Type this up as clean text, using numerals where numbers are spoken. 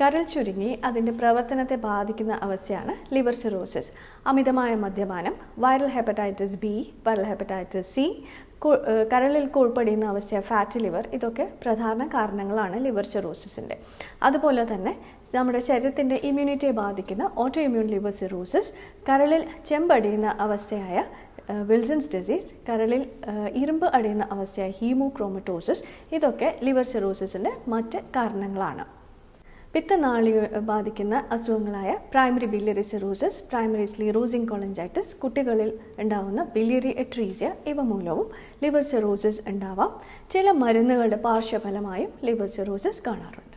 കരൾ ചുരുങ്ങി അതിൻ്റെ പ്രവർത്തനത്തെ ബാധിക്കുന്ന അവസ്ഥയാണ് ലിവർ സിറോസിസ്. അമിതമായ മദ്യപാനം, viral hepatitis B, viral hepatitis C, കരളിൽ ഉൾപ്പെടുന്ന അവസ്ഥ ഫാറ്റി ലിവർ, ഇതൊക്കെ പ്രധാന കാരണങ്ങളാണ് ലിവർ സിറോസിസിൻ്റെ. അതുപോലെ തന്നെ നമ്മുടെ ശരീരത്തിൻ്റെ ഇമ്മ്യൂണിറ്റിയെ ബാധിക്കുന്ന ഓട്ടോ ഇമ്മ്യൂൺ ലിവർ സിറോസിസ്, കരളിൽ ചെമ്പടിയുന്ന അവസ്ഥയായ വിൽസൺസ് ഡിസീസ്, കരളിൽ ഇരുമ്പ് അടിയുന്ന അവസ്ഥയായ ഹീമോക്രോമറ്റോസിസ്, ഇതൊക്കെ ലിവർ സിറോസിസിൻ്റെ മറ്റ് കാരണങ്ങളാണ്. പിത്തനാളി ബാധിക്കുന്ന അസുഖങ്ങളായ പ്രൈമറി ബിലിയറി സിറോസിസ്, പ്രൈമറി സ്ക്ലീറോസിംഗ് കൊളഞ്ചൈറ്റിസ്, കുട്ടികളിൽ ഉണ്ടാകുന്ന ബിലിയറി എട്രീസിയ, ഇവ മൂലവും ലിവർ സിറോസിസ് ഉണ്ടാവാം. ചില മരുന്നുകളുടെ പാർശ്വഫലമായും ലിവർ സിറോസിസ് കാണാറുണ്ട്.